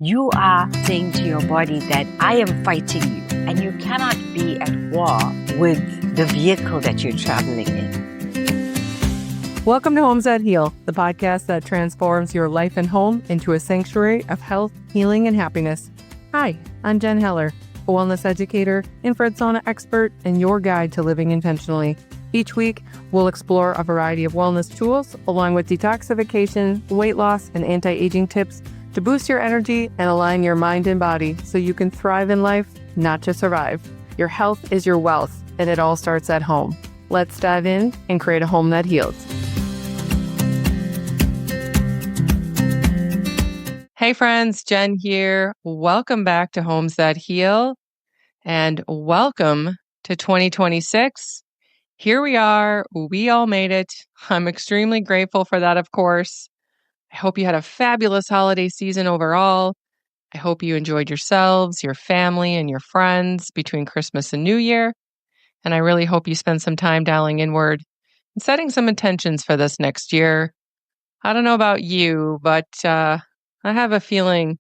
You are saying to your body that I am fighting you, and you cannot be at war with the vehicle that you're traveling in. Welcome to Homes That Heal, the podcast that transforms your life and home into a sanctuary of health, healing, and happiness. Hi, I'm Jen Heller, a wellness educator, infrared sauna expert, and your guide to living intentionally. Each week, we'll explore a variety of wellness tools, along with detoxification, weight loss, and anti-aging tips to boost your energy and align your mind and body so you can thrive in life, not just survive. Your health is your wealth, and it all starts at home. Let's dive in and create a home that heals. Hey friends, Jen here. Welcome back to Homes That Heal, and welcome to 2026. Here we are. We all made it. I'm extremely grateful for that, of course. I hope you had a fabulous holiday season overall. I hope you enjoyed yourselves, your family, and your friends between Christmas and New Year. And I really hope you spend some time dialing inward and setting some intentions for this next year. I don't know about you, but I have a feeling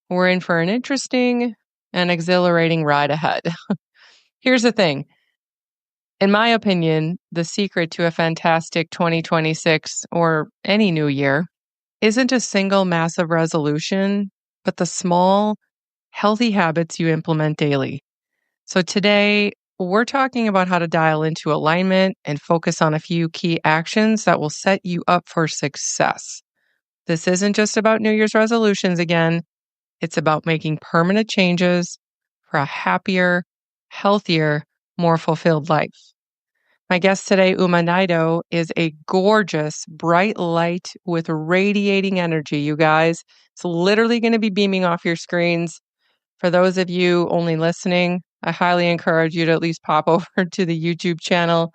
we're in for an interesting and exhilarating ride ahead. Here's the thing. In my opinion, the secret to a fantastic 2026 or any new year isn't a single massive resolution, but the small, healthy habits you implement daily. So today, we're talking about how to dial into alignment and focus on a few key actions that will set you up for success. This isn't just about New Year's resolutions again. It's about making permanent changes for a happier, healthier, more fulfilled life. My guest today, Umashnee Naidoo, is a gorgeous, bright light with radiating energy, you guys. It's literally going to be beaming off your screens. For those of you only listening, I highly encourage you to at least pop over to the YouTube channel.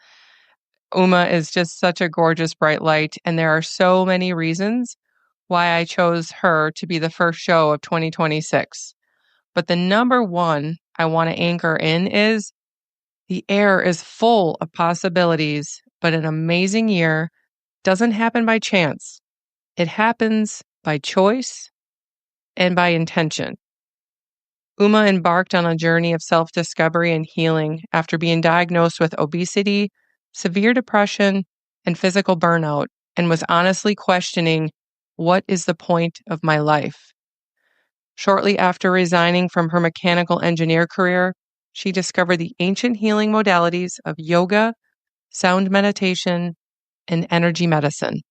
Uma is just such a gorgeous, bright light, and there are so many reasons why I chose her to be the first show of 2026. But the number one I want to anchor in is the air is full of possibilities, but an amazing year doesn't happen by chance. It happens by choice and by intention. Uma embarked on a journey of self-discovery and healing after being diagnosed with obesity, severe depression, and physical burnout, and was honestly questioning, what is the point of my life? Shortly after resigning from her mechanical engineer career, she discovered the ancient healing modalities of yoga, sound meditation, and energy medicine.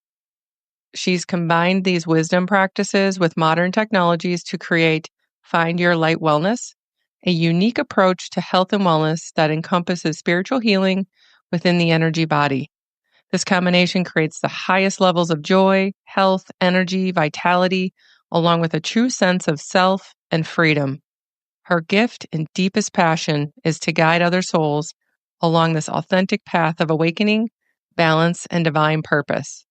She's combined these wisdom practices with modern technologies to create Find Your Light Wellness, a unique approach to health and wellness that encompasses spiritual healing within the energy body. This combination creates the highest levels of joy, health, energy, vitality, along with a true sense of self and freedom. Her gift and deepest passion is to guide other souls along this authentic path of awakening, balance, and divine purpose.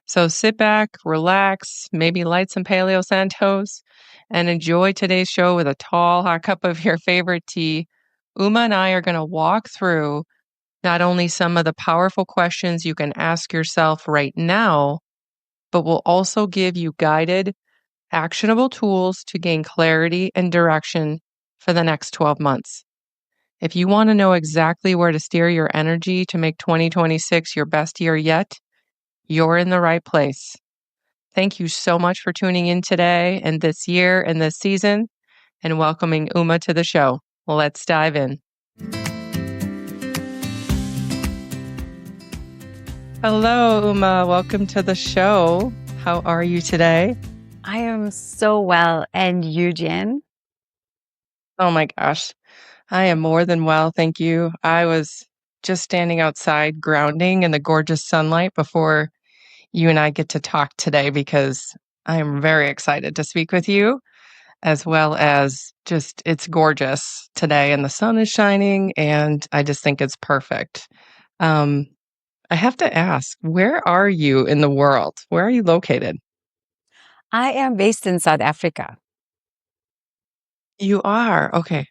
So sit back, relax, maybe light some Paleo Santos, and enjoy today's show with a tall, hot cup of your favorite tea. Uma and I are going to walk through not only some of the powerful questions you can ask yourself right now, but we'll also give you guided, actionable tools to gain clarity and direction for the next 12 months. If you want to know exactly where to steer your energy to make 2026 your best year yet, you're in the right place. Thank you so much for tuning in today and this year and this season and welcoming Uma to the show. Let's dive in. Hello, Uma. Welcome to the show. How are you today? I am so well. And you, Jen? Oh my gosh. I am more than well, thank you. I was just standing outside grounding in the gorgeous sunlight before you and I get to talk today because I am very excited to speak with you, as well as just it's gorgeous today and the sun is shining and I just think it's perfect. I have to ask, where are you in the world? Where are you located? I am based in South Africa. You are? Okay.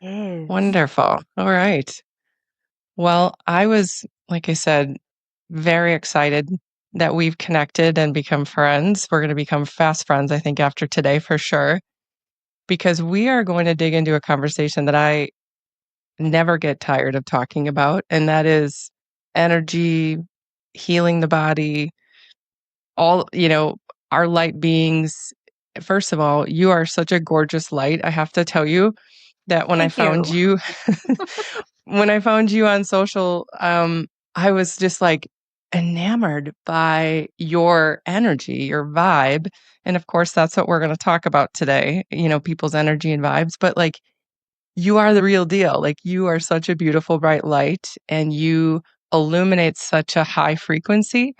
Yes. Wonderful. All right. Well, I was, like I said, very excited that we've connected and become friends. We're going to become fast friends, I think, after today for sure. because we are going to dig into a conversation that I never get tired of talking about, and that is energy, healing the body, all, our light beings. First of all, you are such a gorgeous light. I have to tell you that when I Thank found you. you, when I found you on social, I was just like enamored by your energy, your vibe. And of course, that's what we're going to talk about today, people's energy and vibes. But like, you are the real deal. Like, you are such a beautiful, bright light, and you illuminate such a high frequency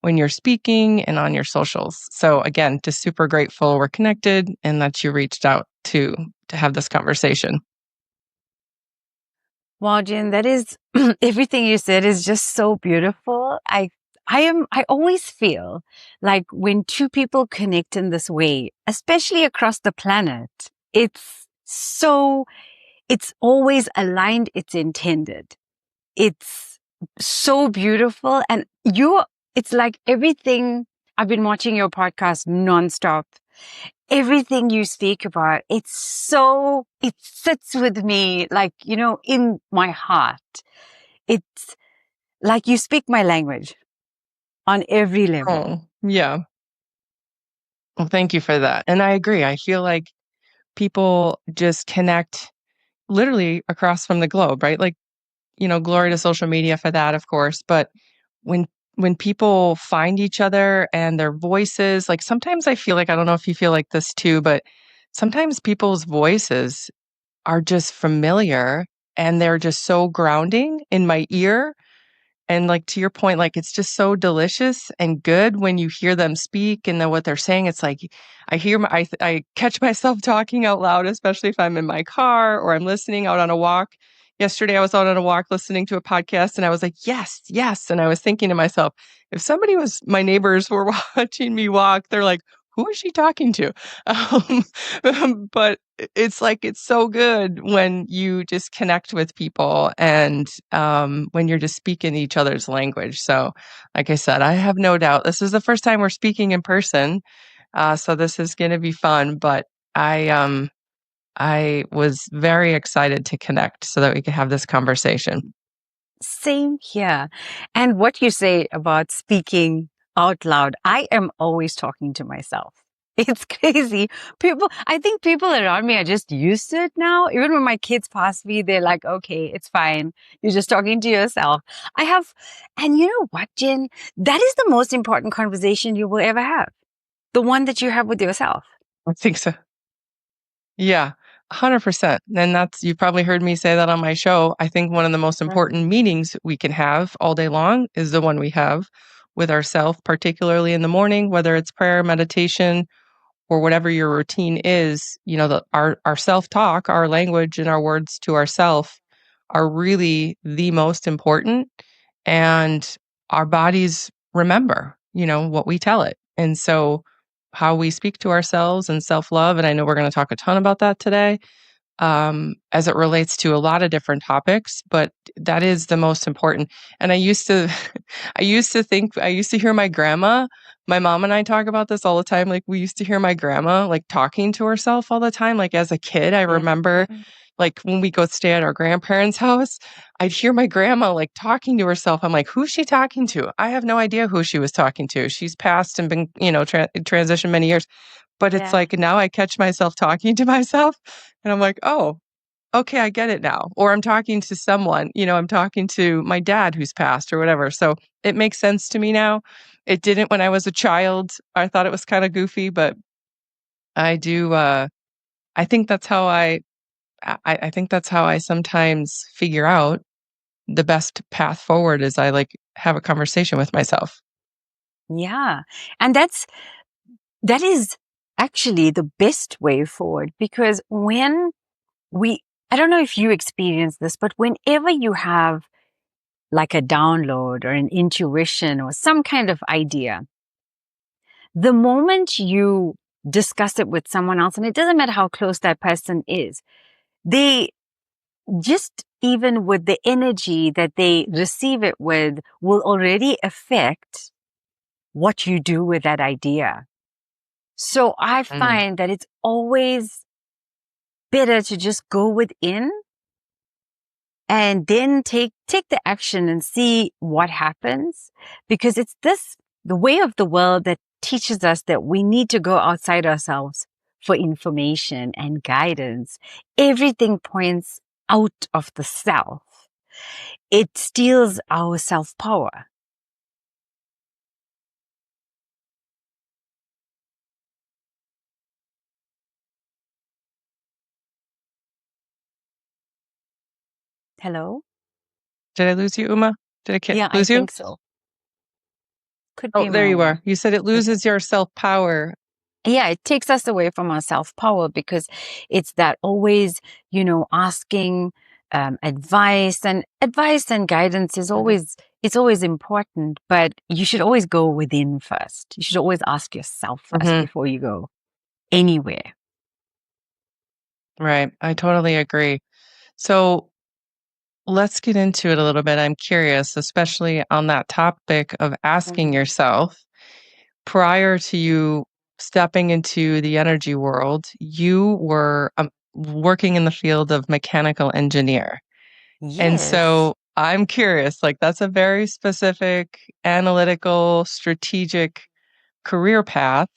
when you're speaking and on your socials. So again, just super grateful we're connected and that you reached out to have this conversation. Wow, Jen, that is everything you said is just so beautiful. I always feel like when two people connect in this way, especially across the planet, it's always aligned, it's intended. It's so beautiful. And it's like everything. I've been watching your podcast nonstop. Everything you speak about, it sits with me, like, in my heart. It's like you speak my language on every level. Oh, yeah. Well, thank you for that. And I agree. I feel like people just connect literally across from the globe, right? Like, glory to social media for that, of course. But when when people find each other and their voices, like sometimes I feel like, I don't know if you feel like this too, but sometimes people's voices are just familiar and they're just so grounding in my ear. And like to your point, like it's just so delicious and good when you hear them speak and then what they're saying. It's like I catch myself talking out loud, especially if I'm in my car or I'm listening out on a walk. Yesterday, I was out on a walk listening to a podcast, and I was like, "Yes, yes!" And I was thinking to myself, if my neighbors were watching me walk, they're like, "Who is she talking to?" But it's like it's so good when you just connect with people and when you're just speaking each other's language. So, like I said, I have no doubt this is the first time we're speaking in person, so this is going to be fun. But I was very excited to connect so that we could have this conversation. Same here. And what you say about speaking out loud, I am always talking to myself. It's crazy. I think people around me are just used to it now. Even when my kids pass me, they're like, okay, it's fine. You're just talking to yourself. And you know what, Jen? That is the most important conversation you will ever have. The one that you have with yourself. I think so. Yeah, 100%. And you've probably heard me say that on my show. I think one of the most important meetings we can have all day long is the one we have with ourselves, particularly in the morning, whether it's prayer, meditation, or whatever your routine is. Our self-talk, our language and our words to ourself are really the most important. And our bodies remember, what we tell it. And so how we speak to ourselves and self-love, and I know we're going to talk a ton about that today, as it relates to a lot of different topics, but that is the most important. And I used to, I used to hear my mom and I talk about this all the time. Like we used to hear my grandma like talking to herself all the time. Like as a kid, I Yeah. remember like when we go stay at our grandparents' house, I'd hear my grandma like talking to herself. I'm like, who's she talking to? I have no idea who she was talking to. She's passed and been, transitioned many years. But it's Yeah. like now I catch myself talking to myself and I'm like, "Oh, okay, I get it now." Or I'm talking to someone, I'm talking to my dad who's passed or whatever. So it makes sense to me now. It didn't when I was a child. I thought it was kind of goofy, but I do I think that's how I think that's how I sometimes figure out the best path forward is I like have a conversation with myself. Yeah. And that is actually the best way forward, because I don't know if you experience this, but whenever you have like a download or an intuition or some kind of idea, the moment you discuss it with someone else, and it doesn't matter how close that person is, they just, even with the energy that they receive it with, will already affect what you do with that idea. So I Mm. find that it's always better to just go within and then take the action and see what happens, because it's the way of the world that teaches us that we need to go outside ourselves for information and guidance. Everything points out of the self. It steals our self-power. Hello? Did I lose you, Uma? Did Yeah, I lose you? think so. Could Oh, be there you my are. You said it loses your self-power. yeah, it takes us away from our self-power, because it's that always, asking advice, and guidance is Mhm. it's always important, but you should always go within first. You should always ask yourself first Mhm. before you go anywhere. Right. I totally agree. So let's get into it a little bit. I'm curious, especially on that topic of asking Mhm. yourself, prior to you stepping into the energy world, you were working in the field of mechanical engineer. And Yes. so I'm curious, like that's a very specific, analytical, strategic career path.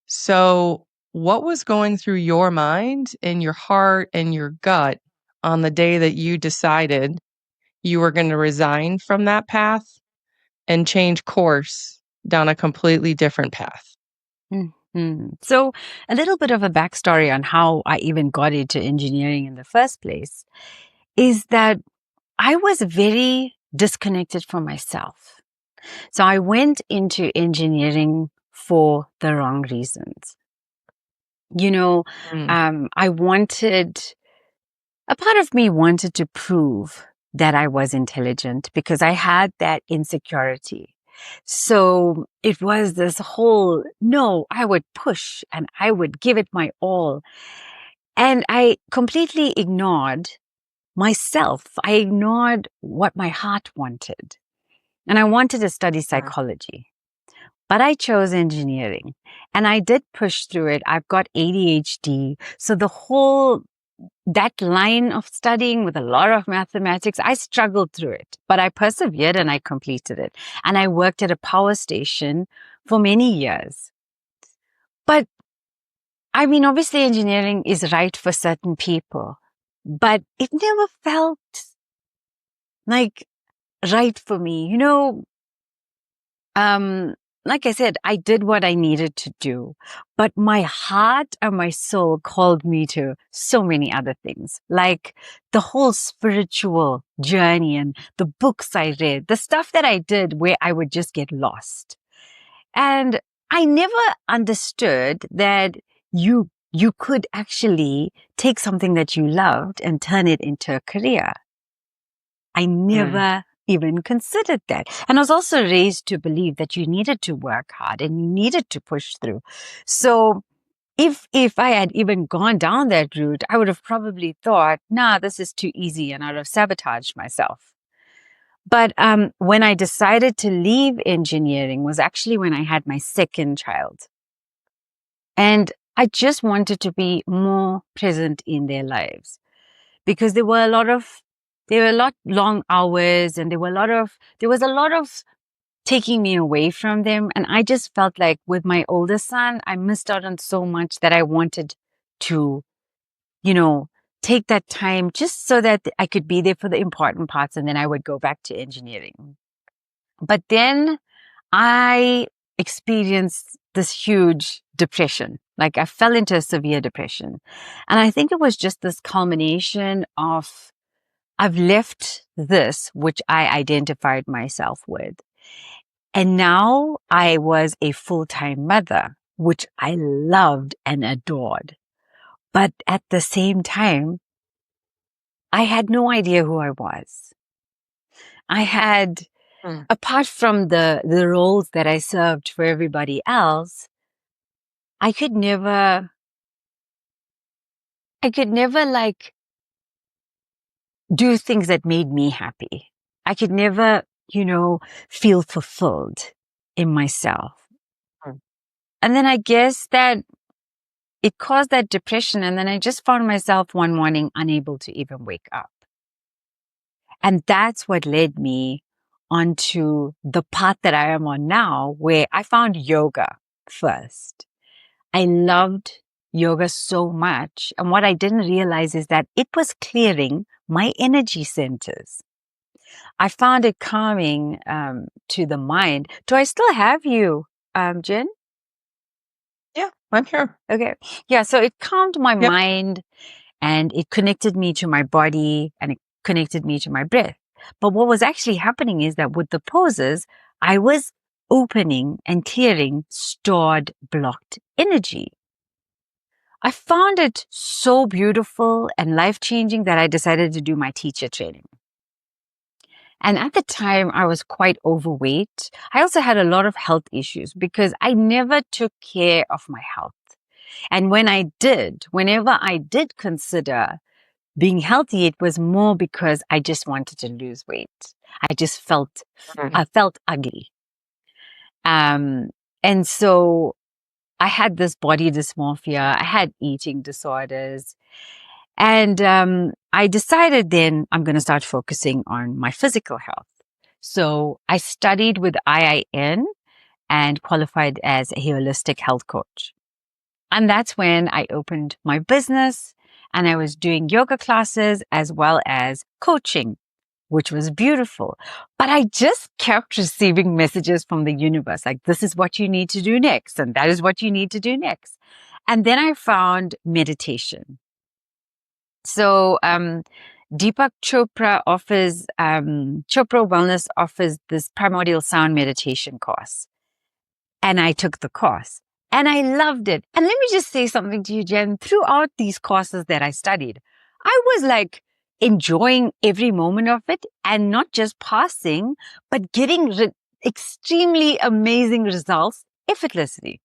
So, what was going through your mind and your heart and your gut on the day that you decided you were going to resign from that path and change course down a completely different path? So, a little bit of a backstory on how I even got into engineering in the first place is that I was very disconnected from myself. So I went into engineering for the wrong reasons. You know, Mm, I wanted, a part of me wanted to prove that I was intelligent because I had that insecurity. So it was this whole, no, I would push and I would give it my all. And I completely ignored myself. I ignored what my heart wanted. And I wanted to study mm, psychology. But I chose engineering and I did push through it. I've got ADHD. So that line of studying with a lot of mathematics, I struggled through it, but I persevered and I completed it. And I worked at a power station for many years. But I mean, obviously engineering is right for certain people, but it never felt like right for me. Um, like I said, I did what I needed to do, but my heart and my soul called me to so many other things, like the whole spiritual journey and the books I read, the stuff that I did where I would just get lost. And I never understood that you could actually take something that you loved and turn it into a career. I mm, never even considered that. And I was also raised to believe that you needed to work hard and you needed to push through. So if I had even gone down that route, I would have probably thought, nah, this is too easy, and I'd have sabotaged myself. But when I decided to leave engineering was actually when I had my second child. And I just wanted to be more present in their lives, because there were a lot long hours, and there was a lot of taking me away from them. And I just felt like with my older son, I missed out on so much that I wanted to, you know, take that time just so that I could be there for the important parts, and then I would go back to engineering. But then I experienced this huge depression. Like I fell into a severe depression. And I think it was just this culmination of I've left this, which I identified myself with. And now I was a full-time mother, which I loved and adored. But at the same time, I had no idea who I was. I had, mm. apart from the roles that I served for everybody else, I could never, like do things that made me happy. I could never, feel fulfilled in myself. Mm. And then I guess that it caused that depression. And then I just found myself one morning unable to even wake up. And that's what led me onto the path that I am on now, where I found yoga first. I loved yoga so much. And what I didn't realize is that it was clearing my energy centers. I found it calming to the mind. Do I still have you, Jen? Yeah, I'm here. Okay. Yeah. So it calmed my Yep. mind and it connected me to my body and it connected me to my breath. But what was actually happening is that with the poses, I was opening and clearing stored, blocked energy. I found it so beautiful and life-changing that I decided to do my teacher training. And at the time, I was quite overweight. I also had a lot of health issues because I never took care of my health. And whenever I did consider being healthy, it was more because I just wanted to lose weight. I felt ugly. And so I had this body dysmorphia. I had eating disorders. And I decided then I'm going to start focusing on my physical health. So I studied with IIN and qualified as a holistic health coach. And that's when I opened my business and I was doing yoga classes as well as coaching, which was beautiful. But I just kept receiving messages from the universe like, this is what you need to do next. And that is what you need to do next. And then I found meditation. So, Deepak Chopra Chopra Wellness offers this primordial sound meditation course. And I took the course and I loved it. And let me just say something to you, Jen. Throughout these courses that I studied, I was like enjoying every moment of it and not just passing, but getting extremely amazing results effortlessly.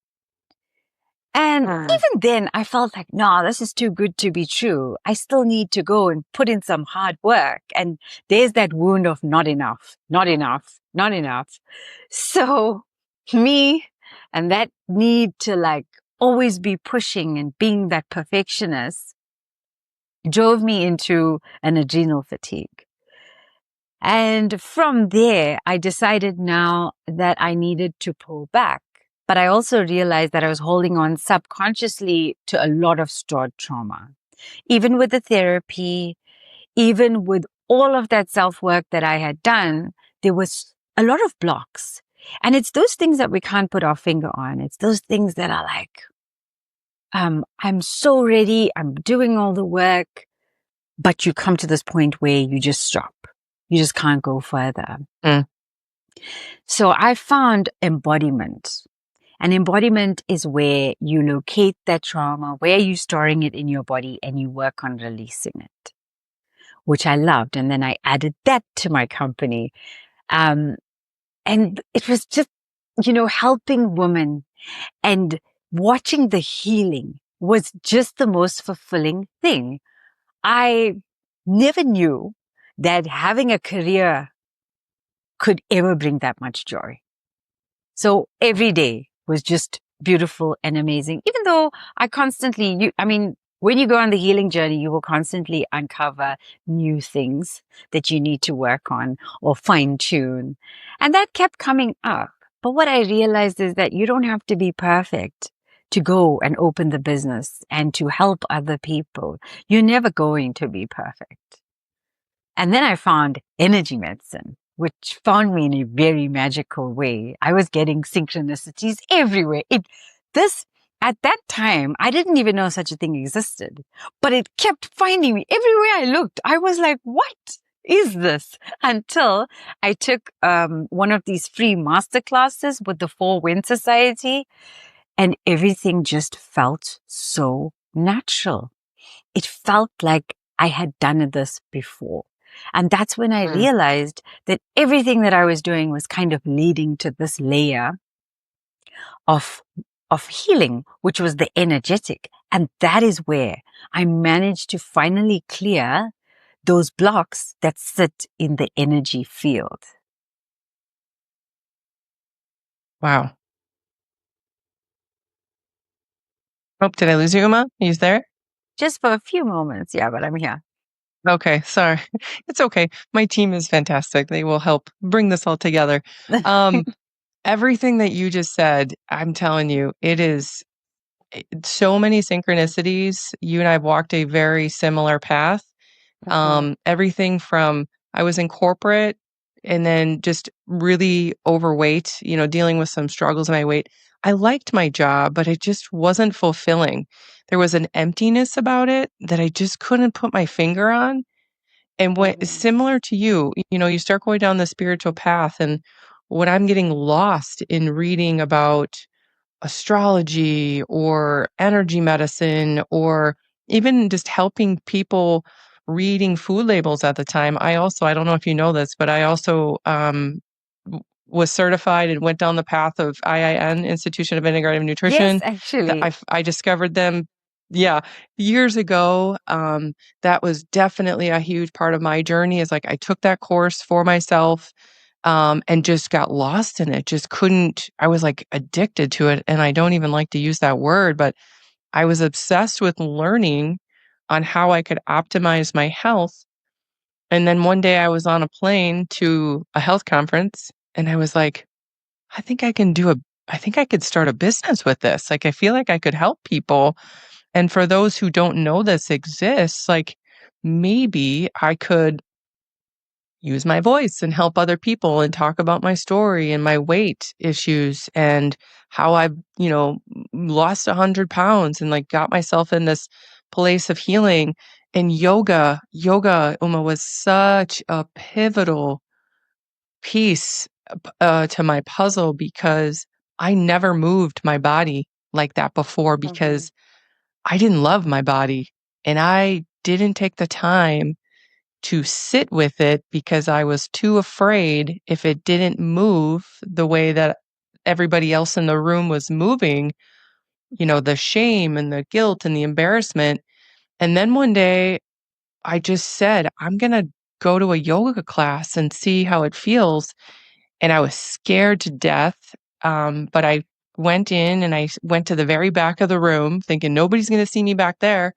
And even then I felt like, no, this is too good to be true. I still need to go and put in some hard work. And there's that wound of not enough, not enough, not enough. So me and that need to like always be pushing and being that perfectionist drove me into an adrenal fatigue. And from there, I decided now that I needed to pull back. But I also realized that I was holding on subconsciously to a lot of stored trauma. Even with the therapy, even with all of that self-work that I had done, there was a lot of blocks. And it's those things that we can't put our finger on. It's those things that are like, I'm so ready. I'm doing all the work, but you come to this point where you just stop. You just can't go further. So I found embodiment. And embodiment is where you locate that trauma, where you're storing it in your body and you work on releasing it, which I loved. And then I added that to my company. And it was just, helping women and watching the healing was just the most fulfilling thing. I never knew that having a career could ever bring that much joy. So every day was just beautiful and amazing, even though when you go on the healing journey, you will constantly uncover new things that you need to work on or fine tune. And that kept coming up. But what I realized is that you don't have to be perfect to go and open the business and to help other people. You're never going to be perfect. And then I found energy medicine, which found me in a very magical way. I was getting synchronicities everywhere. At that time, I didn't even know such a thing existed, but it kept finding me everywhere I looked. I was like, what is this? Until I took one of these free master classes with the Four Wind Society, and everything just felt so natural. It felt like I had done this before. And that's when I realized that everything that I was doing was kind of leading to this layer of healing, which was the energetic. And that is where I managed to finally clear those blocks that sit in the energy field. Wow. Oh, did I lose you, Uma? Are you there? Just for a few moments. Yeah, but I'm here. Okay, sorry. It's okay. My team is fantastic. They will help bring this all together. Um, Everything that you just said, I'm telling you, it is so many synchronicities. You and I have walked a very similar path. Mhm, Everything from I was in corporate and then just really overweight, dealing with some struggles in my weight. I liked my job, but it just wasn't fulfilling. There was an emptiness about it that I just couldn't put my finger on. And what is mhm, similar to you, you start going down the spiritual path. And what I'm getting lost in reading about astrology or energy medicine or even just helping people reading food labels at the time. I don't know if you know this, but I also was certified and went down the path of IIN, Institution of Integrative yes, Nutrition. That actually. I discovered them, yeah, years ago. That was definitely a huge part of my journey. Is like I took that course for myself and just got lost in it. Just couldn't, I was like addicted to it. And I don't even like to use that word, but I was obsessed with learning on how I could optimize my health. And then one day I was on a plane to a health conference and I was like, I think I can do a, I think I could start a business with this. Like, I feel like I could help people. And for those who don't know this exists, like maybe I could use my voice and help other people and talk about my story and my weight issues and how I've, lost 100 pounds and like got myself in this place of healing. And yoga, Uma, was such a pivotal piece to my puzzle because I never moved my body like that before Mhm, because I didn't love my body and I didn't take the time to sit with it because I was too afraid if it didn't move the way that everybody else in the room was moving, the shame and the guilt and the embarrassment. And then one day I just said, I'm going to go to a yoga class and see how it feels. And I was scared to death. But I went in and went to the very back of the room thinking nobody's going to see me back there.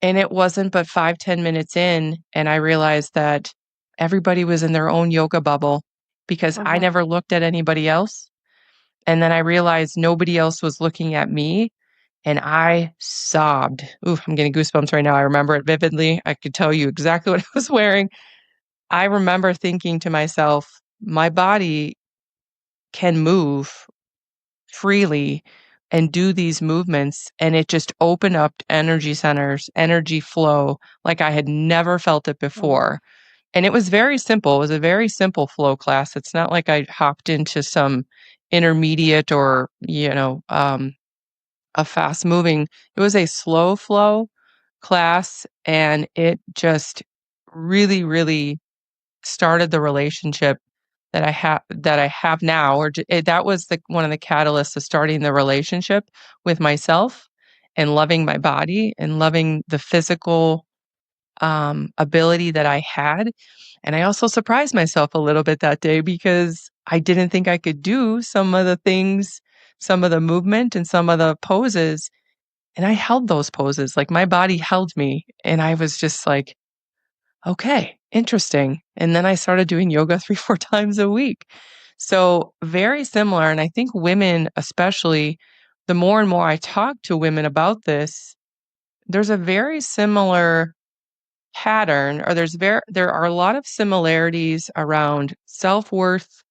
And it wasn't but 5, 10 minutes in, and I realized that everybody was in their own yoga bubble because I mhm. never looked at anybody else. And then I realized nobody else was looking at me, and I sobbed. Ooh, I'm getting goosebumps right now. I remember it vividly. I could tell you exactly what I was wearing. I remember thinking to myself, my body can move freely and do these movements, and it just opened up energy centers, energy flow like I had never felt it Mhm, before. And it was very simple. It was a very simple flow class. It's not like I hopped into some intermediate or, a fast moving. It was a slow flow class and it just really, really started the relationship that I have now, that was the one of the catalysts of starting the relationship with myself and loving my body and loving the physical ability that I had. And I also surprised myself a little bit that day because I didn't think I could do some of the things, some of the movement and some of the poses. And I held those poses. Like my body held me. And I was just like, okay, interesting. And then I started doing yoga 3, 4 times a week. So very similar. And I think women, especially, the more and more I talk to women about this, there's a very similar pattern, or there are a lot of similarities around self-worth,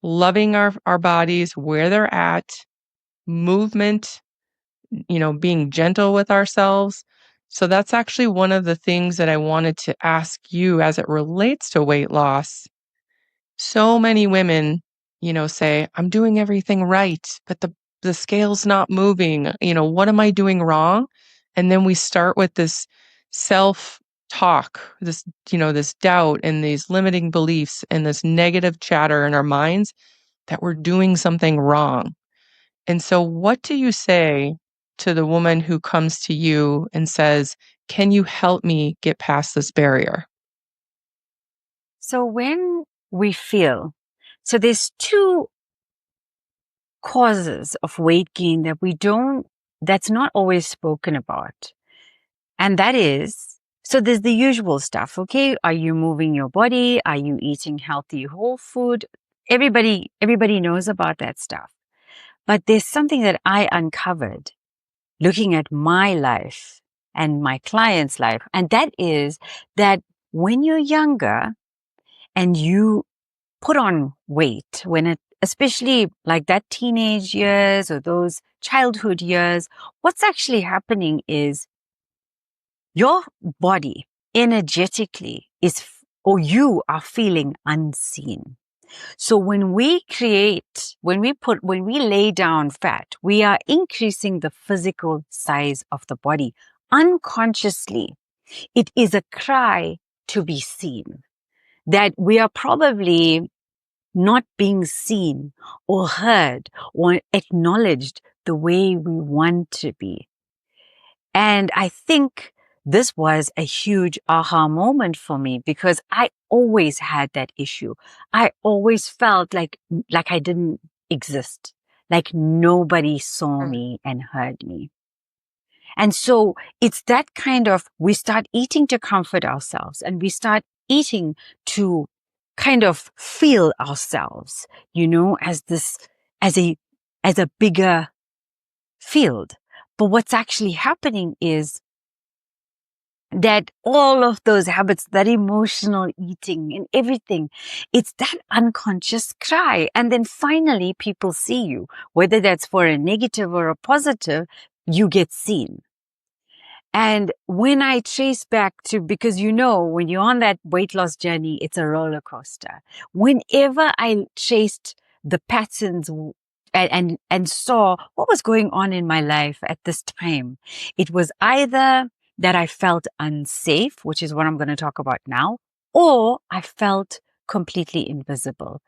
loving our bodies where they're at, movement, being gentle with ourselves. So that's actually one of the things that I wanted to ask you as it relates to weight loss. So many women, say, I'm doing everything right, but the scale's not moving. What am I doing wrong? And then we start with this self talk, this doubt and these limiting beliefs and this negative chatter in our minds that we're doing something wrong. And so, what do you say to the woman who comes to you and says, can you help me get past this barrier? So when we feel, so there's two causes of weight gain that we don't that's not always spoken about. And that is, so there's the usual stuff, okay? Are you moving your body? Are you eating healthy whole food? Everybody knows about that stuff. But there's something that I uncovered looking at my life and my client's life. And that is that when you're younger and you put on weight, especially like that teenage years or those childhood years, what's actually happening is your body energetically or you are feeling unseen. So when we lay down fat, we are increasing the physical size of the body unconsciously. It is a cry to be seen, that we are probably not being seen or heard or acknowledged the way we want to be. And I think this was a huge aha moment for me because I always had that issue. I always felt like I didn't exist, like nobody saw me and heard me. And so it's that kind of, we start eating to comfort ourselves and we start eating to kind of feel ourselves, as a bigger field. But what's actually happening is that all of those habits, that emotional eating and everything, it's that unconscious cry. And then finally people see you, whether that's for a negative or a positive, you get seen. And when I trace back to, because when you're on that weight loss journey, it's a roller coaster. Whenever I traced the patterns and saw what was going on in my life at this time, it was either that I felt unsafe, which is what I'm going to talk about now, or I felt completely invisible.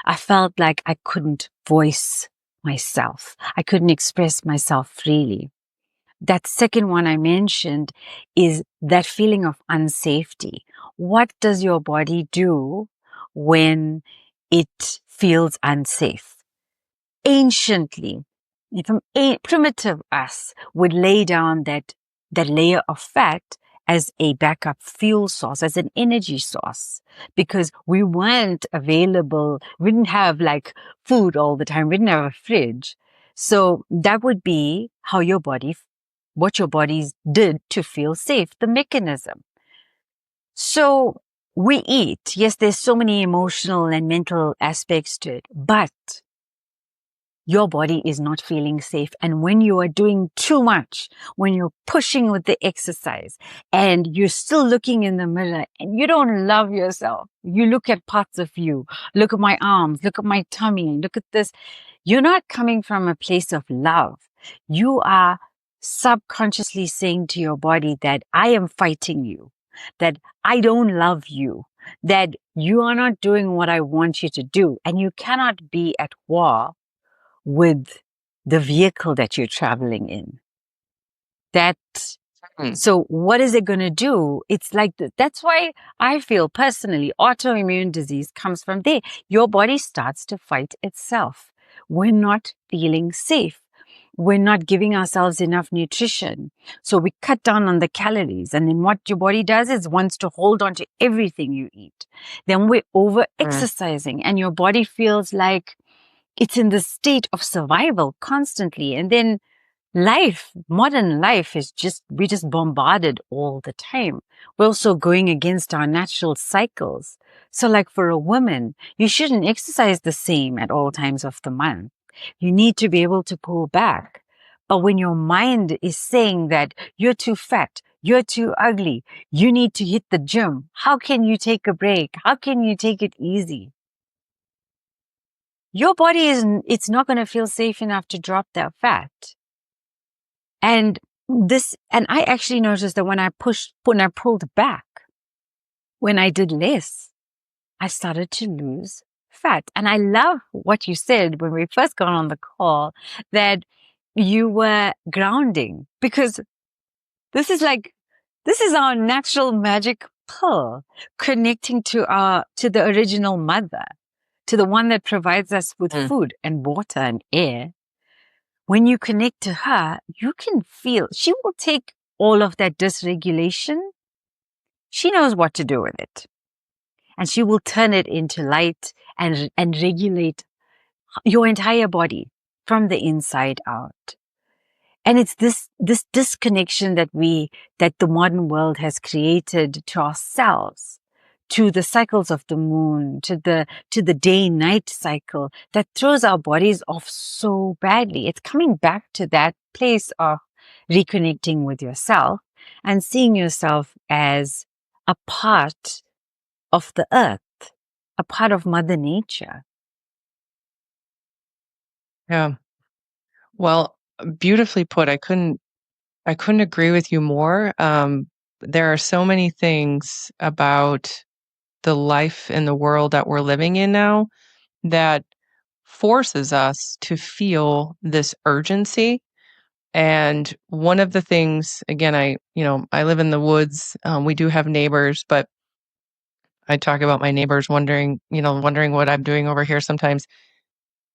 I felt like I couldn't voice myself. I couldn't express myself freely. That second one I mentioned is that feeling of unsafety. What does your body do when it feels unsafe? Anciently, from primitive us would lay down that layer of fat as a backup fuel source, as an energy source, because we weren't available. We didn't have like food all the time. We didn't have a fridge. So that would be what your bodies did to feel safe, the mechanism. So we eat. Yes, there's so many emotional and mental aspects to it, but your body is not feeling safe. And when you are doing too much, when you're pushing with the exercise and you're still looking in the mirror and you don't love yourself, you look at parts of you, look at my arms, look at my tummy, look at this. You're not coming from a place of love. You are subconsciously saying to your body that I am fighting you, that I don't love you, that you are not doing what I want you to do. And you cannot be at war with the vehicle that you're traveling in. So what is it going to do? It's like, that's why I feel personally, autoimmune disease comes from there. Your body starts to fight itself. We're not feeling safe. We're not giving ourselves enough nutrition. So we cut down on the calories. And then what your body does is wants to hold on to everything you eat. Then we're over exercising and your body feels like it's in the state of survival constantly. And then modern life we're just bombarded all the time. We're also going against our natural cycles. So like for a woman, you shouldn't exercise the same at all times of the month. You need to be able to pull back. But when your mind is saying that you're too fat, you're too ugly, you need to hit the gym, how can you take a break? How can you take it easy? Your body it's not going to feel safe enough to drop that fat. And I actually noticed that when I pulled back, when I did less, I started to lose fat. And I love what you said when we first got on the call, that you were grounding, because this is our natural magic pearl, connecting to the original mother, to the one that provides us with food and water and air. when you connect to her, you can feel she will take all of that dysregulation. She knows what to do with it. And she will turn it into light and regulate your entire body from the inside out. And it's this disconnection that the modern world has created to ourselves, to the cycles of the moon, to the day-night cycle that throws our bodies off so badly. It's coming back to that place of reconnecting with yourself and seeing yourself as a part of the earth, a part of Mother Nature. Yeah. Well, beautifully put. I couldn't agree with you more. There are so many things about the life in the world that we're living in now that forces us to feel this urgency. And one of the things, again, I live in the woods. We do have neighbors, but I talk about my neighbors wondering what I'm doing over here sometimes.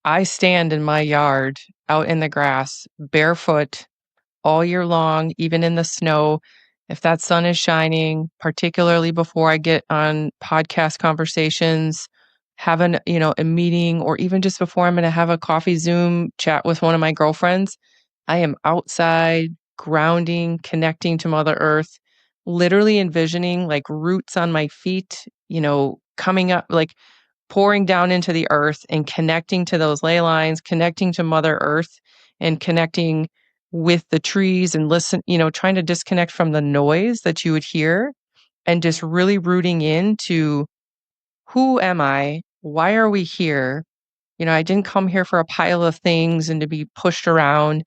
I stand in my yard out in the grass barefoot all year long, even in the snow. If that sun is shining, particularly before I get on podcast conversations, having, a meeting, or even just before I'm going to have a coffee Zoom chat with one of my girlfriends, I am outside, grounding, connecting to Mother Earth, literally envisioning like roots on my feet, coming up, like pouring down into the earth and connecting to those ley lines, connecting to Mother Earth and connecting with the trees and trying to disconnect from the noise that you would hear and just really rooting into who am I? Why are we here? I didn't come here for a pile of things and to be pushed around.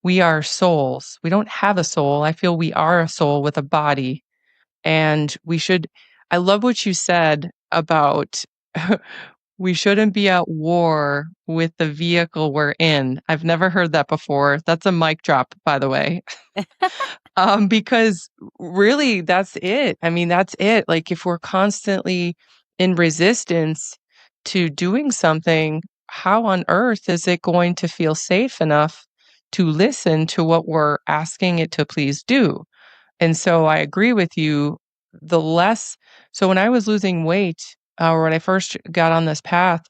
We are souls. We don't have a soul. I feel we are a soul with a body. And I love what you said about we shouldn't be at war with the vehicle we're in. I've never heard that before. That's a mic drop, by the way. Because really that's it. I mean, that's it. Like if we're constantly in resistance to doing something, how on earth is it going to feel safe enough to listen to what we're asking it to please do? And so I agree with you. The less, so when I was losing weight, or when I first got on this path,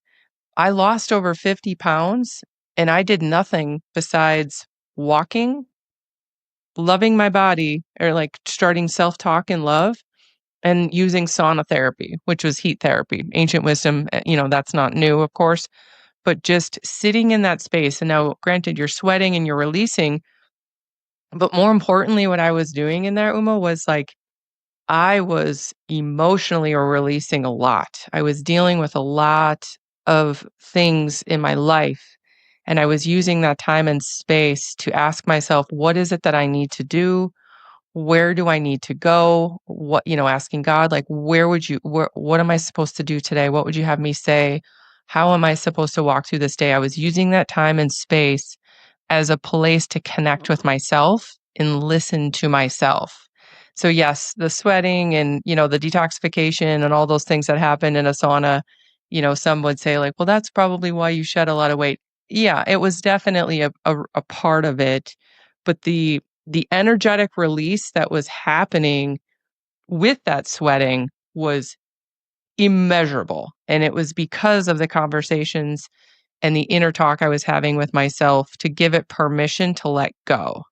I lost over 50 pounds and I did nothing besides walking, loving my body, or like starting self talk and love, and using sauna therapy, which was heat therapy. Ancient wisdom, that's not new, of course, but just sitting in that space. And now, granted, you're sweating and you're releasing. But more importantly, what I was doing in there, Uma, was like, I was emotionally or releasing a lot. I was dealing with a lot of things in my life. And I was using that time and space to ask myself, what is it that I need to do? Where do I need to go? Asking God, like, what am I supposed to do today? What would you have me say? How am I supposed to walk through this day? I was using that time and space as a place to connect with myself and listen to myself. So yes, the sweating and, the detoxification and all those things that happen in a sauna, some would say like, well, that's probably why you shed a lot of weight. Yeah, it was definitely a part of it, but the energetic release that was happening with that sweating was immeasurable. And it was because of the conversations and the inner talk I was having with myself to give it permission to let go.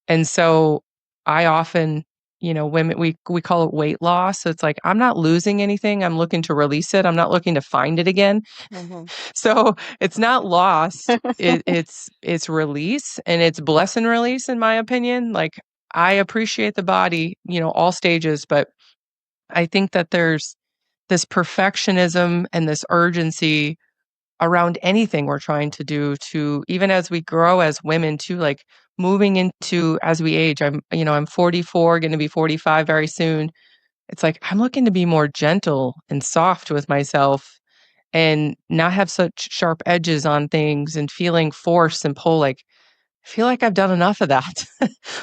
And so I often, women, we call it weight loss. So it's like, I'm not losing anything. I'm looking to release it. I'm not looking to find it again. Mhm. So it's not lost. It's release, and it's bless and release, in my opinion. Like I appreciate the body, all stages, but I think that there's this perfectionism and this urgency around anything we're trying to do, to even as we grow as women too, like moving into as we age. I'm 44, going to be 45 very soon. It's like I'm looking to be more gentle and soft with myself and not have such sharp edges on things and feeling force and pull. Like I feel like I've done enough of that.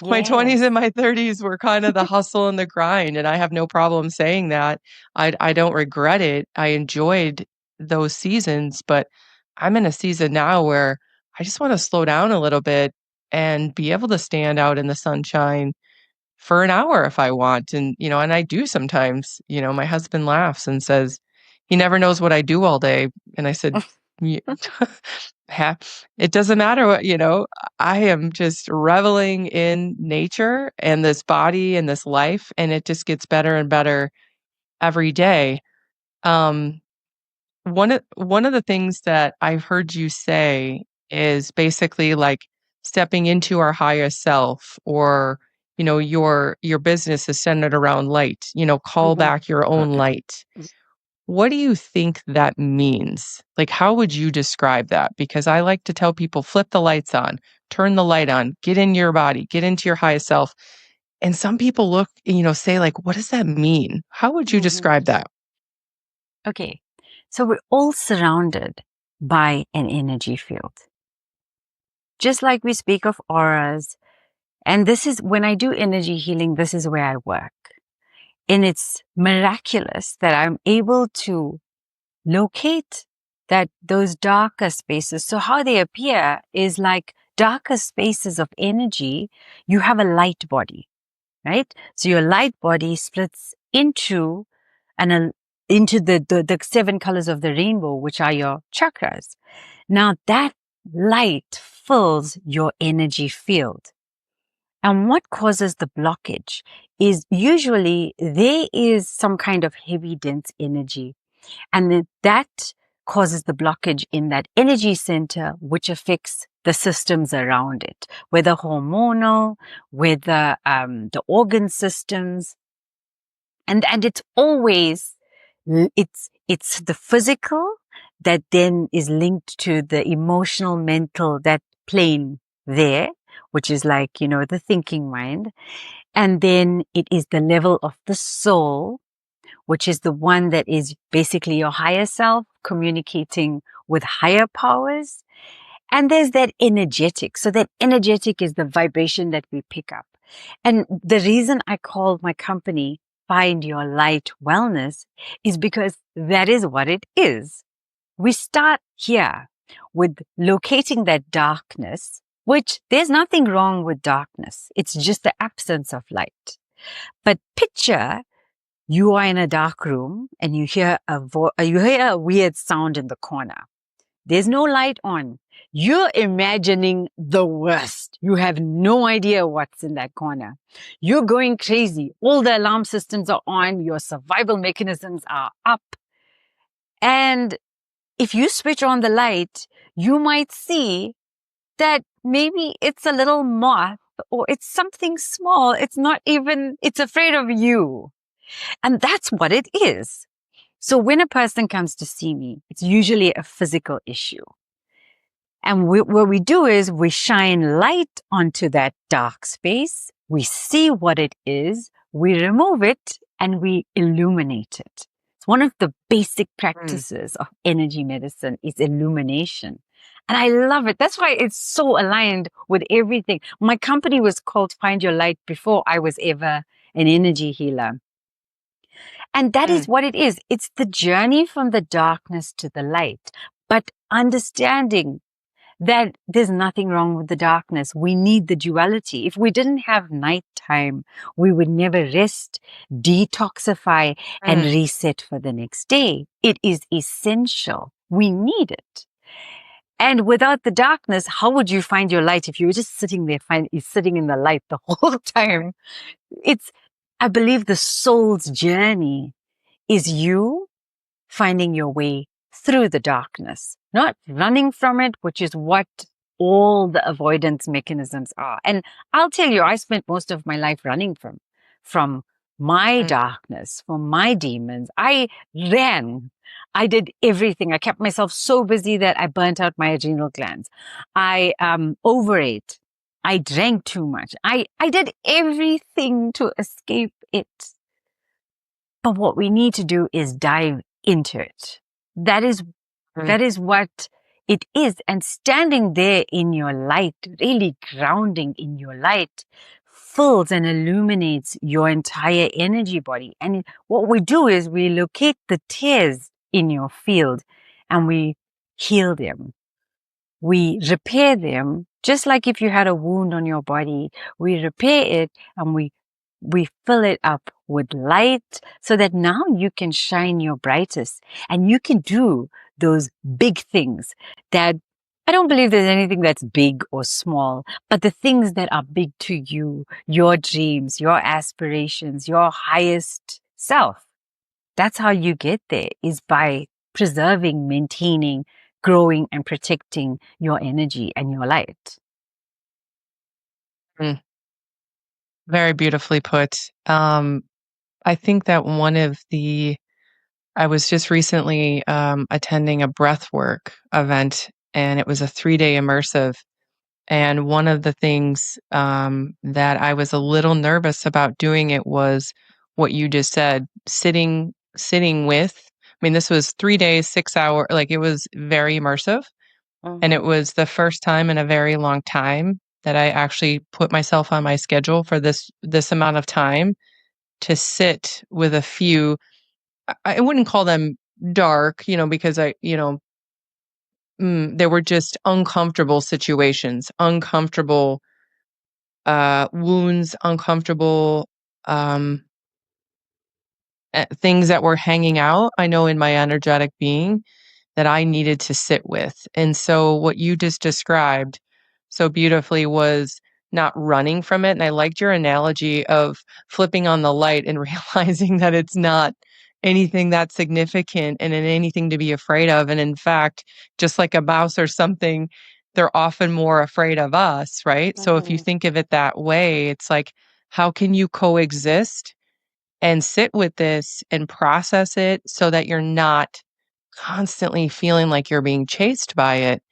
My 20s Yes. and my 30s were kind of the hustle and the grind, and I have no problem saying that. I don't regret it. I enjoyed those seasons, but I'm in a season now where I just want to slow down a little bit and be able to stand out in the sunshine for an hour if I want. And, and I do sometimes. My husband laughs and says, he never knows what I do all day. And I said, "Ye- it doesn't matter I am just reveling in nature and this body and this life, and it just gets better and better every day. Um, one of the things that I've heard you say is basically like stepping into our highest self, or your business is centered around light, call Mhm. back your own light. What do you think that means? Like, how would you describe that? Because I like to tell people, flip the lights on, turn the light on, get in your body, get into your highest self. And some people look, say like, what does that mean? How would you Mhm. describe that? Okay. So we're all surrounded by an energy field. Just like we speak of auras, and this is when I do energy healing, this is where I work. And it's miraculous that I'm able to locate those darker spaces. So how they appear is like darker spaces of energy. You have a light body, right? So your light body splits into the 7 colors of the rainbow, which are your chakras. Now that light fills your energy field. And what causes the blockage is usually there is some kind of heavy, dense energy. And then that causes the blockage in that energy center, which affects the systems around it, whether hormonal, whether the organ systems. And it's always, it's the physical that then is linked to the emotional, mental, that plane there, which is like, the thinking mind. And then it is the level of the soul, which is the one that is basically your higher self communicating with higher powers. And there's that energetic. So that energetic is the vibration that we pick up. And the reason I called my company Find Your Light Wellness is because that is what it is. We start here with locating that darkness, which there's nothing wrong with darkness. It's just the absence of light. But picture you are in a dark room and you hear a weird sound in the corner. There's no light on. You're imagining the worst. You have no idea what's in that corner. You're going crazy. All the alarm systems are on. Your survival mechanisms are up. And if you switch on the light, you might see that maybe it's a little moth or it's something small. It's afraid of you. And that's what it is. So when a person comes to see me, it's usually a physical issue. And what we do is we shine light onto that dark space. We see what it is. We remove it and we illuminate it. It's one of the basic Mm. practices of energy medicine is illumination. And I love it. That's why it's so aligned with everything. My company was called Find Your Light before I was ever an energy healer. And that is Mm. what it is. It's the journey from the darkness to the light, but understanding that there's nothing wrong with the darkness. We need the duality. If we didn't have nighttime, we would never rest, detoxify, and Mm. reset for the next day. It is essential. We need it. And without the darkness, how would you find your light if you were just sitting there, sitting in the light the whole time? It's, I believe the soul's journey is you finding your way through the darkness, not running from it, which is what all the avoidance mechanisms are. And I'll tell you, I spent most of my life running from my Mm. darkness, from my demons. I ran. I did everything. I kept myself so busy that I burnt out my adrenal glands. I overate. I drank too much. I did everything to escape it. But what we need to do is dive into it. That is, Mm. that is what it is. And standing there in your light, really grounding in your light, fills and illuminates your entire energy body. And what we do is we locate the tears in your field and we heal them. we repair them, just like if you had a wound on your body, we repair it and we fill it up with light so that now you can shine your brightest and you can do those big things that I don't believe there's anything that's big or small, but the things that are big to you, your dreams, your aspirations, your highest self. That's how you get there, is by preserving, maintaining, growing, and protecting your energy and your light. Mm, very beautifully put. I think that I was just recently attending a breathwork event, and it was a 3-day immersive. And one of the things that I was a little nervous about doing it was what you just said, sitting with. I mean, this was 3 days, 6 hour, like it was very immersive. And it Mm-hmm. was the first time in a very long time that I actually put myself on my schedule for this amount of time to sit with a few. I wouldn't call them dark, because there were just uncomfortable situations, uncomfortable wounds, uncomfortable um, things that were hanging out. I know in my energetic being that I needed to sit with. And so what you just described so beautifully was not running from it. And I liked your analogy of flipping on the light and realizing that it's not anything that significant and anything to be afraid of. And in fact, just like a mouse or something, they're often more afraid of us, right? So if you Mm-hmm. think of it that way, it's like, how can you coexist and sit with this and process it so that you're not constantly feeling like you're being chased by it.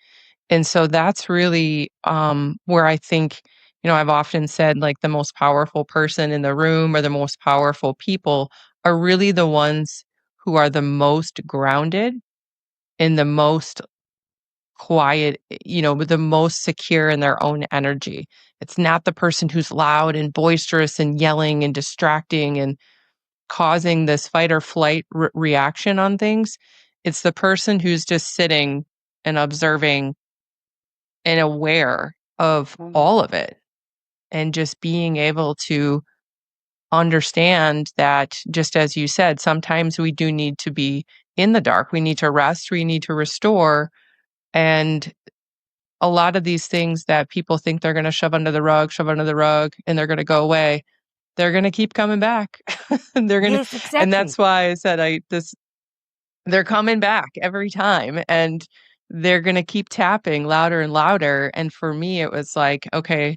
And so that's really where I think, I've often said like the most powerful person in the room or the most powerful people are really the ones who are the most grounded and the most quiet, with the most secure in their own energy. It's not the person who's loud and boisterous and yelling and distracting and causing this fight or flight reaction on things. It's the person who's just sitting and observing and aware of all Mm-hmm. of it and just being able to understand that, just as you said, sometimes we do need to be in the dark. We need to rest, we need to restore. And a lot of these things that people think they're going to shove under the rug, and they're going to go away, they're going to keep coming back. they're going to, Yes, and exactly. that's why I said they're coming back every time, and they're gonna keep tapping louder and louder, and for me, it was like, okay,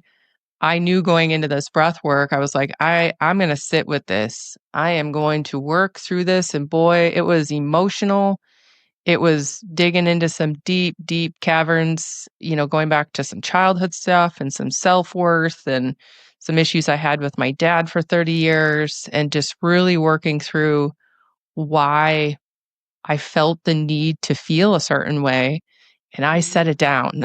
I knew going into this breath work, I was like, I'm gonna sit with this. I am going to work through this, and boy, it was emotional. It was digging into some deep, deep caverns, going back to some childhood stuff and some self-worth and some issues I had with my dad for 30 years, and just really working through why I felt the need to feel a certain way, and I set Mm-hmm. it down.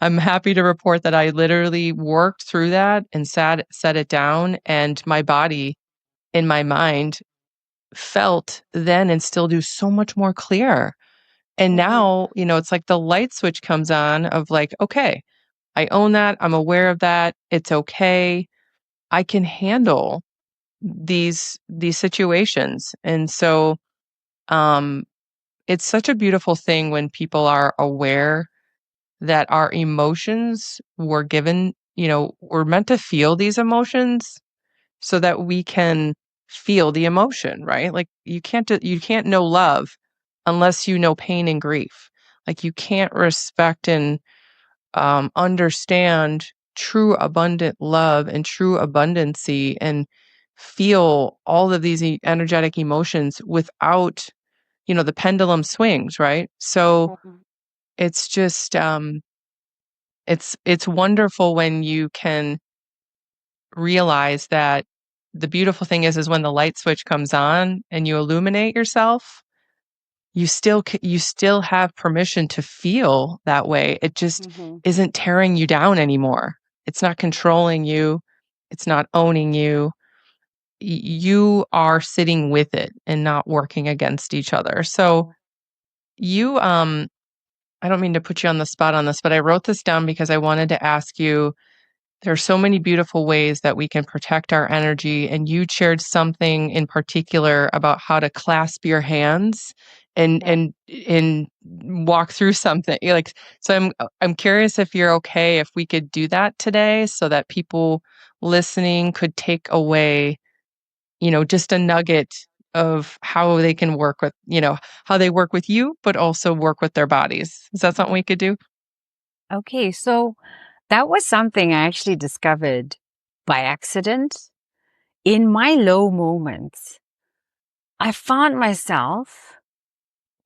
I'm happy to report that I literally worked through that and set it down, and my body and my mind felt then and still do so much more clear. And Mm-hmm. now, it's like the light switch comes on of like, okay, I own that. I'm aware of that. It's okay. I can handle these situations. And so um it's such a beautiful thing when people are aware that our emotions were given, we're meant to feel these emotions so that we can feel the emotion, right? Like you can't know love unless you know pain and grief. Like you can't respect and understand true abundant love and true abundancy and feel all of these energetic emotions without, the pendulum swings, right? So Mm-hmm. it's just it's wonderful when you can realize that the beautiful thing is when the light switch comes on and you illuminate yourself, you still have permission to feel that way. It just Mm-hmm. isn't tearing you down anymore. It's not controlling you. It's not owning you. You are sitting with it and not working against each other. So you I don't mean to put you on the spot on this, but I wrote this down because I wanted to ask you, there are so many beautiful ways that we can protect our energy, and you shared something in particular about how to clasp your hands and Yeah. and walk through something. Like, so I'm curious if you're okay if we could do that today so that people listening could take away, just a nugget of how they can work with, how they work with you, but also work with their bodies. Is that something we could do? Okay, so that was something I actually discovered by accident. In my low moments, I found myself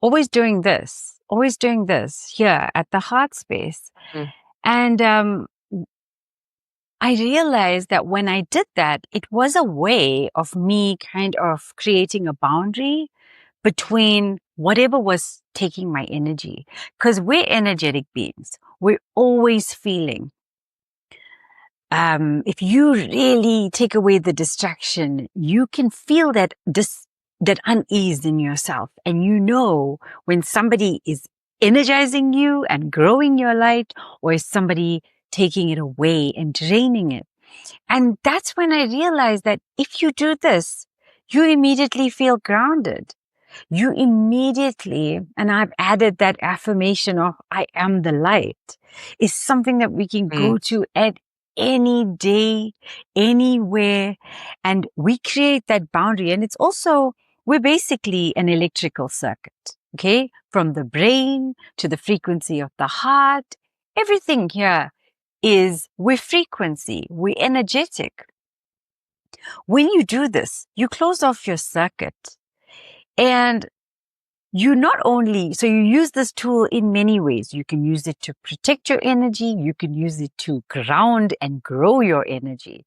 always doing this here at the heart space. Mm, And I realized that when I did that, it was a way of me kind of creating a boundary between whatever was taking my energy. Because we're energetic beings. We're always feeling. If you really take away the distraction, you can feel that unease in yourself. And you know when somebody is energizing you and growing your light, or is somebody taking it away and draining it. And that's when I realized that if you do this, you immediately feel grounded. You immediately, and I've added that affirmation of I am the light, is something that we can mm, go to at any day, anywhere, and we create that boundary. And it's also, we're basically an electrical circuit, okay? From the brain to the frequency of the heart, everything here is we're frequency, we're energetic. When you do this, you close off your circuit and you not only, so you use this tool in many ways. You can use it to protect your energy. You can use it to ground and grow your energy.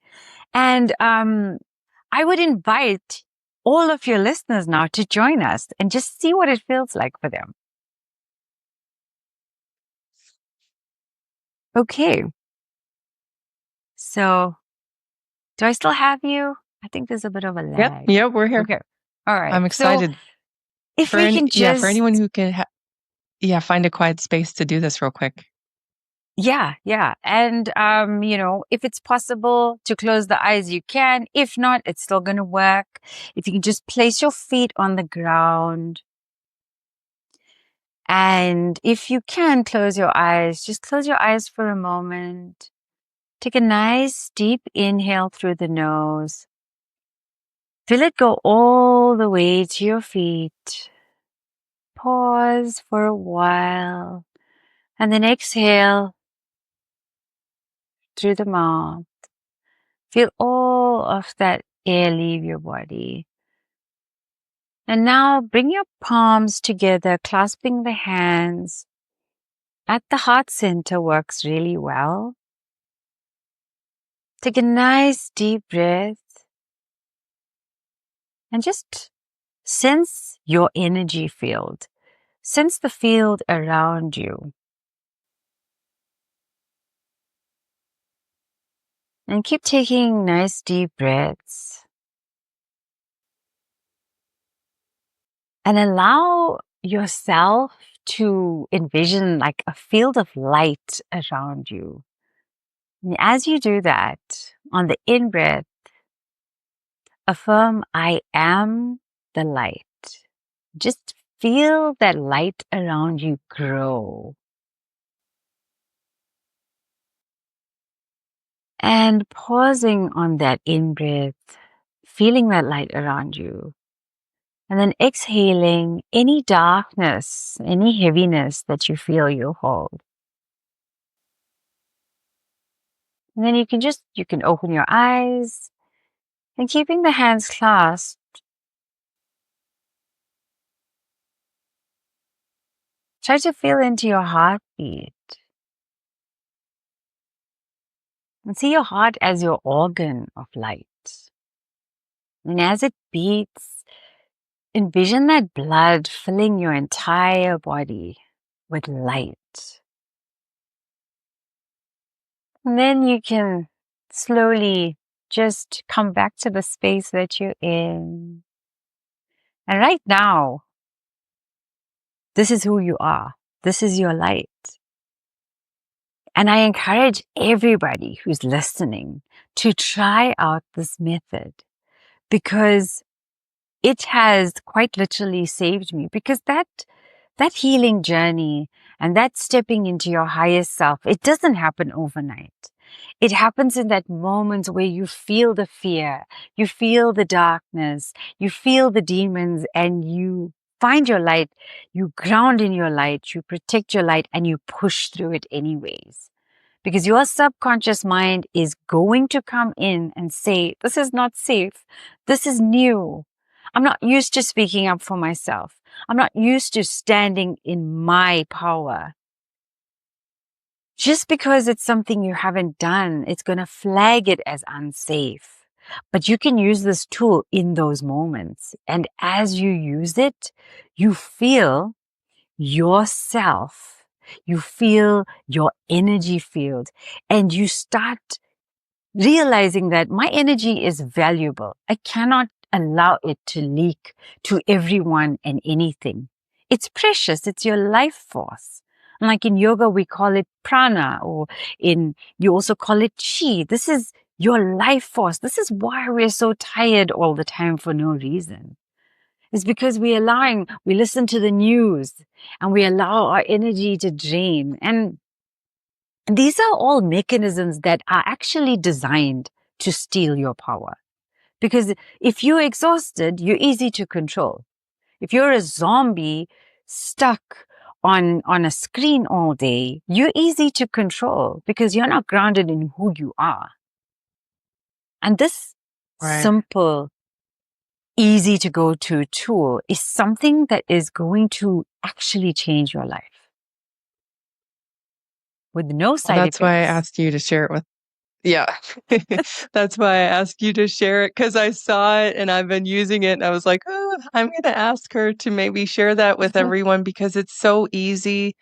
And I would invite all of your listeners now to join us and just see what it feels like for them. Okay. So do I still have you? I think there's a bit of a yep, lag. yep, we're here. Okay. All right. I'm So excited if we can for just, anyone who can find a quiet space to do this real quick. yeah. And, if it's possible to close the eyes, you can. If not, it's still going to work. If you can just place your feet on the ground. And if you can close your eyes, just close your eyes for a moment. Take a nice deep inhale through the nose. Feel it go all the way to your feet. Pause for a while. And then exhale through the mouth. Feel all of that air leave your body. And now bring your palms together, clasping the hands at the heart center works really well. Take a nice deep breath and just sense your energy field. Sense the field around you. And keep taking nice deep breaths. And allow yourself to envision like a field of light around you. And as you do that, on the in-breath, affirm, I am the light. Just feel that light around you grow. And pausing on that in-breath, feeling that light around you. And then exhaling any darkness, any heaviness that you feel you hold. And then you can open your eyes and keeping the hands clasped, try to feel into your heartbeat and see your heart as your organ of light. And as it beats, envision that blood filling your entire body with light. And then you can slowly just come back to the space that you're in. And right now, this is who you are. This is your light. And I encourage everybody who's listening to try out this method, because it has quite literally saved me, because that healing journey and that stepping into your highest self, it doesn't happen overnight. It happens in that moment where you feel the fear, you feel the darkness, you feel the demons, and you find your light, you ground in your light, you protect your light, and you push through it anyways. Because your subconscious mind is going to come in and say, this is not safe. This is new. I'm not used to speaking up for myself. I'm not used to standing in my power. Just because it's something you haven't done, it's going to flag it as unsafe. But you can use this tool in those moments. And as you use it, you feel yourself. You feel your energy field, and you start realizing that my energy is valuable. I cannot allow it to leak to everyone and anything. It's precious. It's your life force. And like in yoga, we call it prana, or you also call it chi. This is your life force. This is why we're so tired all the time for no reason. It's because we listen to the news and we allow our energy to drain. And these are all mechanisms that are actually designed to steal your power. Because if you're exhausted, you're easy to control. If you're a zombie stuck on a screen all day, you're easy to control because you're not grounded in who you are. And this Right. simple, easy to go to tool is something that is going to actually change your life with no Well, side that's why I effects. asked you to share it with. Yeah. That's why I asked you to share it, because I saw it and I've been using it and I was like, "Oh, I'm gonna ask her to maybe share that with everyone because it's so easy,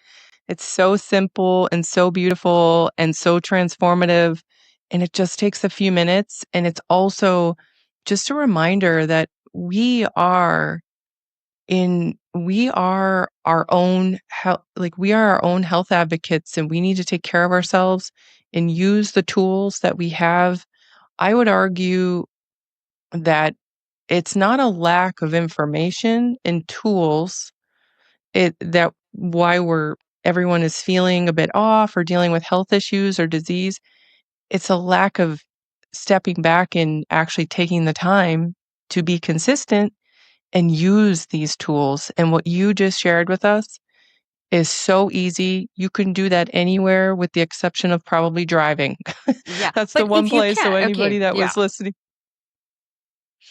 it's so simple and so beautiful and so transformative, and it just takes a few minutes, and it's also just a reminder that we are our own health, like, we are our own health advocates, and we need to take care of ourselves and use the tools that we have. I would argue that it's not a lack of information and tools, it that why everyone is feeling a bit off or dealing with health issues or disease. It's a lack of stepping back and actually taking the time to be consistent and use these tools. And what you just shared with us is so easy. You can do that anywhere with the exception of probably driving. Yeah. That's the But one if you place, so can, okay. anybody that Yeah. was listening.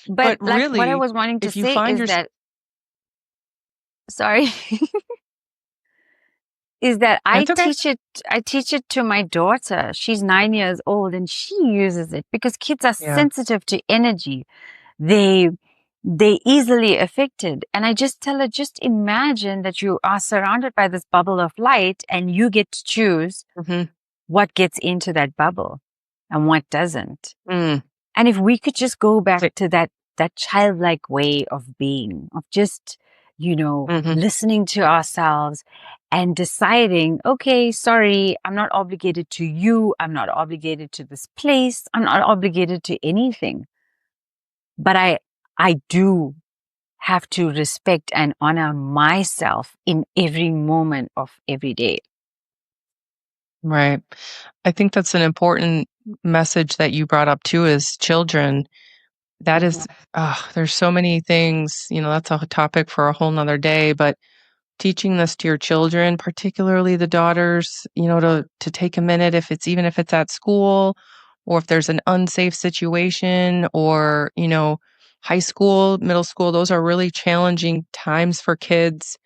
But But like what I really, was wanting to if you say find is your that, sorry, is that It's okay. I teach it to my daughter. She's 9 years old and she uses it because kids are Yeah. sensitive to energy. They, they easily affected. And I just tell her, just imagine that you are surrounded by this bubble of light and you get to choose Mhm. what gets into that bubble and what doesn't. Mm. And if we could just go back Th to that childlike way of being, of just, Mhm. listening to ourselves and deciding, okay, sorry, I'm not obligated to you. I'm not obligated to this place. I'm not obligated to anything. But I do have to respect and honor myself in every moment of every day. Right. I think that's an important message that you brought up too, is children. That Mhm. is, there's so many things, that's a topic for a whole nother day, but teaching this to your children, particularly the daughters, to take a minute, if it's at school or if there's an unsafe situation, or, high school, middle school, those are really challenging times for kids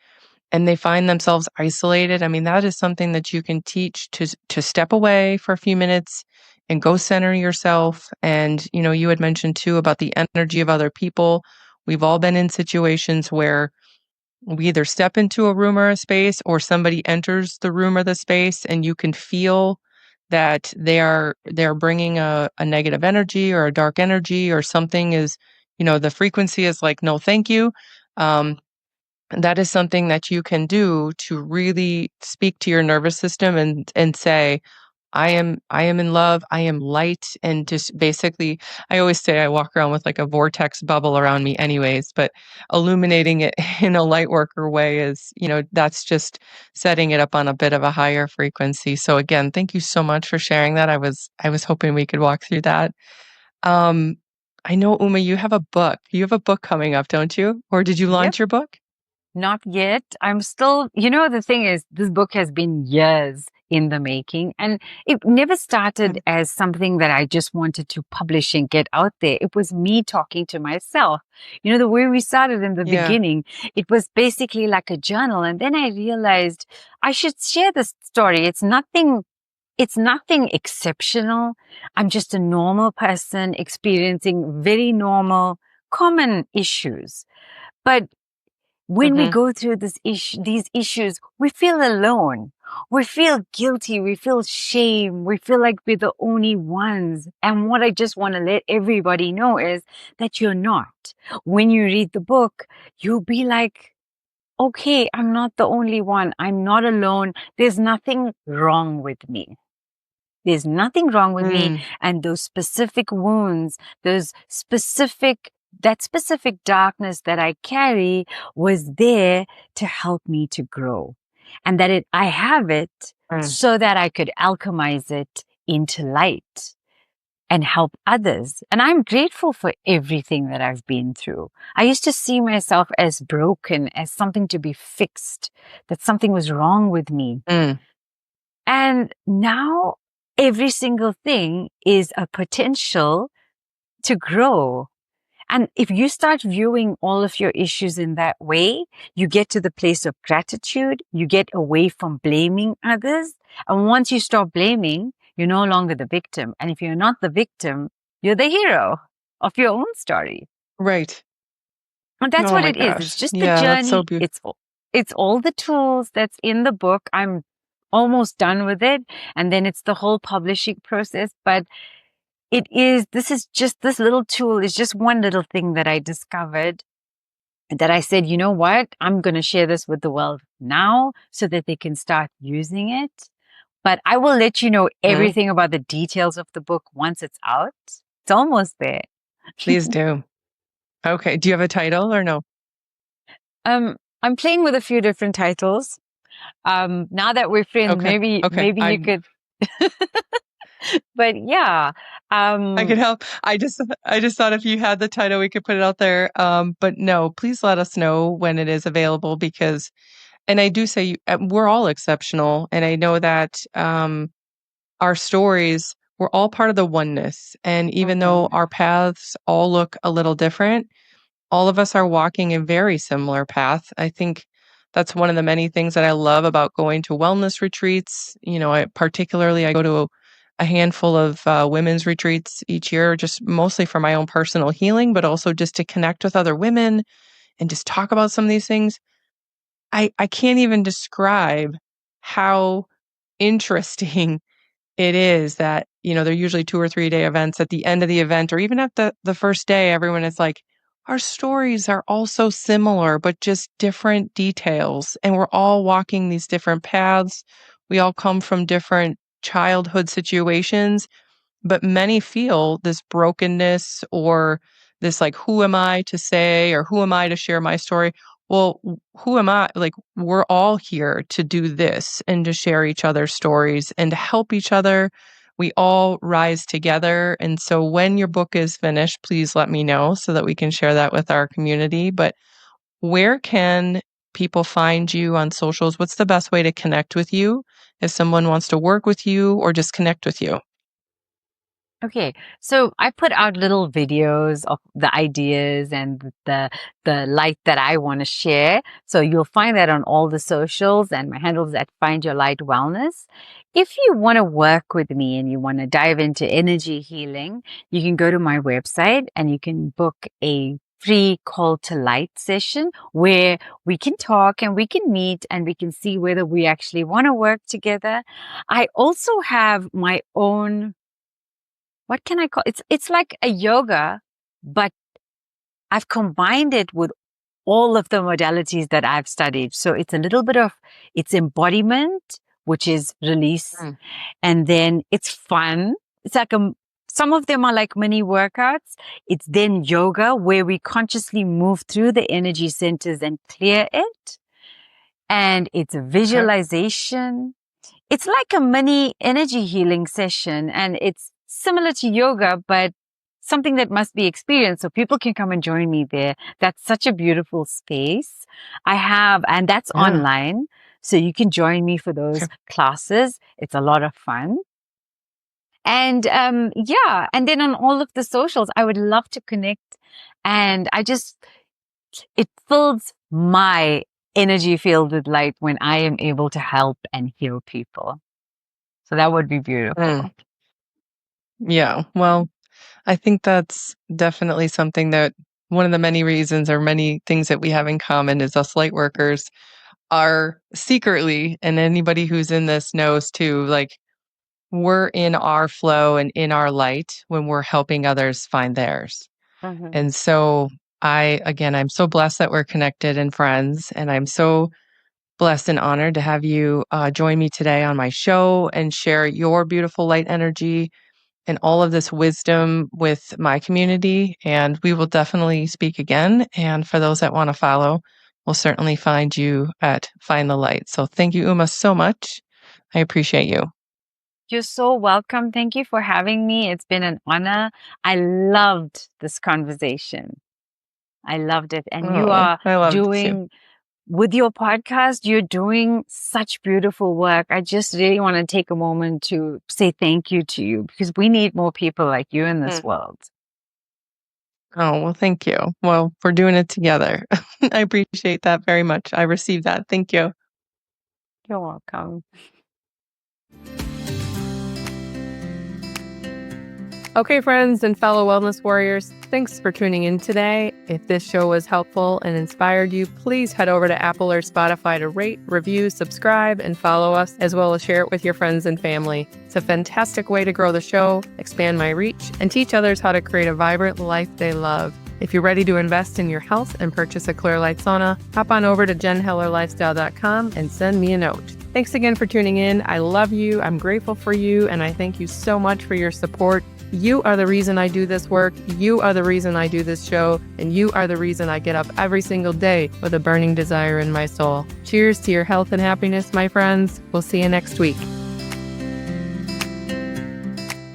and they find themselves isolated. I mean, that is something that you can teach to step away for a few minutes and go center yourself. And, you had mentioned too about the energy of other people. We've all been in situations where we either step into a room or a space, or somebody enters the room or the space, and you can feel that they're bringing a negative energy or a dark energy, or something is, the frequency is like, no, thank you. Um, that is something that you can do to really speak to your nervous system and say, I am in love, I am light, and just basically I always say I walk around with like a vortex bubble around me anyways, but illuminating it in a light worker way is, that's just setting it up on a bit of a higher frequency. So again, thank you so much for sharing that. I was hoping we could walk through that. Um, I know, Uma, you have a book. You have a book coming up, don't you? Or did you Yep. launch your book? Not yet. I'm still, the thing is, this book has been years in the making, and it never started Mm. as something that I just wanted to publish and get out there. It was me talking to myself. The way we started in the Yeah. beginning, it was basically like a journal. And then I realized I should share this story. It's nothing exceptional. I'm just a normal person experiencing very normal, common issues. But when we Mhm. go through these issues, we feel alone. We feel guilty. We feel shame. We feel like we're the only ones. And what I just want to let everybody know is that you're not. When you read the book, you'll be like, okay, I'm not the only one. I'm not alone. There's nothing wrong with me. There's nothing wrong with me. Mm, And those specific wounds, that specific darkness that I carry was there to help me to grow. And that I have it mm, so that I could alchemize it into light and help others. And I'm grateful for everything that I've been through. I used to see myself as broken, as something to be fixed, that something was wrong with me. mm. And now every single thing is a potential to grow. And if you start viewing all of your issues in that way, you get to the place of gratitude. You get away from blaming others. And once you stop blaming, you're no longer the victim. And if you're not the victim, you're the hero of your own story. Right. And that's Oh what my it is. It's gosh. just the Yeah, that's so journey. beautiful. It's all the tools that's in the book. I'm almost done with it. And then it's the whole publishing process. But this little tool is just one little thing that I discovered that I said, you know what? I'm going to share this with the world now so that they can start using it. But I will let you know Mhm. everything about the details of the book once it's out. It's almost there. Please do. Okay. Do you have a title or no? I'm playing with a few different titles. Now that we're friends, Okay. Okay. maybe you could, but yeah. I could Um, help. I just thought if you had the title, we could put it out there. But no, please let us know when it is available because, and I do say we're all exceptional, and I know that our stories, we're all part of the oneness, and even though mhm, our paths all look a little different, all of us are walking a very similar path. I think that's one of the many things that I love about going to wellness retreats. I go to a handful of women's retreats each year, just mostly for my own personal healing, but also just to connect with other women and just talk about some of these things. I can't even describe how interesting it is that, they're usually 2 or 3-day events. At the end of the event or even at the first day, everyone is like, "Our stories are all so similar, but just different details, and we're all walking these different paths. We all come from different childhood situations, but many feel this brokenness or this like, who am I to say or who am I to share my story? Well, who am I? Like, we're all here to do this and to share each other's stories and to help each other. We all rise together. And so when your book is finished, please let me know so that we can share that with our community. But where can people find you on socials? What's the best way to connect with you if someone wants to work with you or just connect with you? Okay, so I put out little videos of the ideas and the light that I want to share. So you'll find that on all the socials, and my handle is at Find Your Light Wellness. If you want to work with me and you want to dive into energy healing, you can go to my website and you can book a free call to light session where we can talk and we can meet and we can see whether we actually want to work together. I also have my own, what can I call it's like a yoga, but I've combined it with all of the modalities that I've studied. So it's a little bit of, it's embodiment, which is release. Mm. And then it's fun. It's like some of them are like mini workouts. It's then yoga where we consciously move through the energy centers and clear it. And it's Okay. visualization. It's like a mini energy healing session, and it's similar to yoga, but something that must be experienced. So people can come and join me there. That's such a beautiful space. And that's Yeah. online. So you can join me for Okay. those classes. It's a lot of fun. And yeah, and then on all of the socials, I would love to connect. And it fills my energy field with light when I am able to help and heal people. So that would be beautiful. Mm. Yeah. Well, I think that's definitely something that one of the many reasons or many things that we have in common is us light workers are secretly, and anybody who's in this knows too, like we're in our flow and in our light when we're helping others find theirs. Mhm. And so I'm so blessed that we're connected and friends. And I'm so blessed and honored to have you join me today on my show and share your beautiful light energy and all of this wisdom with my community. And we will definitely speak again. And for those that want to follow, we'll certainly find you at Find the Light. So thank you, Uma, so much. I appreciate you. You're so welcome. Thank you for having me. It's been an honor. I loved this conversation. I loved it. And you Oh, are I loved it too. doing, with your podcast, you're doing such beautiful work. I just really want to take a moment to say thank you to you because we need more people like you in this Mm. world. Oh, well, thank you. Well, we're doing it together. I appreciate that very much. I received that. Thank you. You're welcome. Okay, friends and fellow wellness warriors, thanks for tuning in today. If this show was helpful and inspired you, please head over to Apple or Spotify to rate, review, subscribe, and follow us, as well as share it with your friends and family. It's a fantastic way to grow the show, expand my reach, and teach others how to create a vibrant life they love. If you're ready to invest in your health and purchase a Clear Light sauna, hop on over to jenhellerlifestyle.com and send me a note. Thanks again for tuning in. I love you. I'm grateful for you, and I thank you so much for your support. You are the reason I do this work. You are the reason I do this show. And you are the reason I get up every single day with a burning desire in my soul. Cheers to your health and happiness, my friends. We'll see you next week.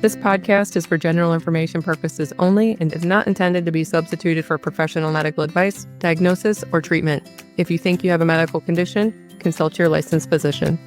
This podcast is for general information purposes only and is not intended to be substituted for professional medical advice, diagnosis, or treatment. If you think you have a medical condition, consult your licensed physician.